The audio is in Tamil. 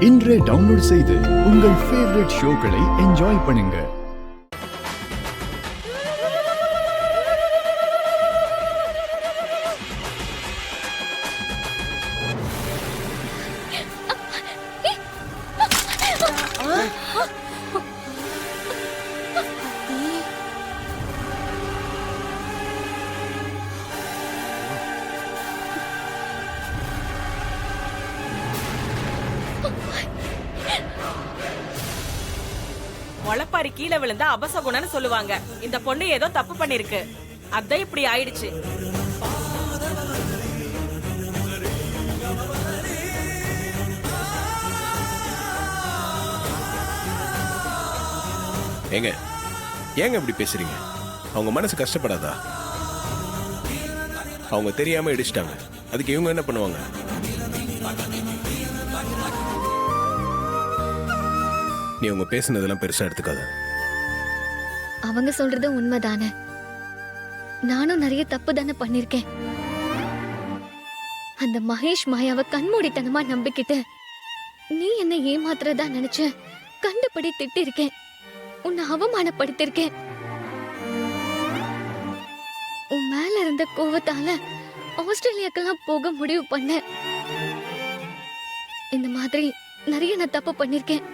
இன்றே டவுன்லோட் செய்து உங்கள் ஃபேவரட் ஷோக்களை என்ஜாய் பண்ணுங்க. முளப்பாரி கீழே விழுந்தா அபசகுணன்னு சொல்லுவாங்க. இந்த பொண்ணு ஏதோ தப்பு பண்ணிருக்கு, அதான் இப்படி ஆயிடுச்சு. ஏங்க ஏங்க இப்படி பேசுறீங்க? அவங்க மனசு கஷ்டப்படாதா? அவங்க தெரியாம இடிச்சிட்டாங்க, அதுக்கு இவங்க என்ன பண்ணுவாங்க? நீ அவங்க பேசுனதெல்லாம் பெருசா எடுத்துக்காத. அவங்க சொல்றது உண்மைதானே. நானும் நிறைய தப்பு தானே பண்ணிருக்கேன். அந்த மகேஷ் மாயாவை கண்மூடித்தனமா நம்பிக்கிட்டு நீ என்ன ஏமாத்துறதா நினைச்சு கண்டுபடி திட்டிருக்கேன், உன்னை அவமானப்படுத்திருக்கேன். உன் மேல இருந்த கோவத்தால ஆஸ்திரேலியாக்கெல்லாம் போக முடிவு பண்ண. இந்த மாதிரி நிறைய நான் தப்பு பண்ணிருக்கேன்.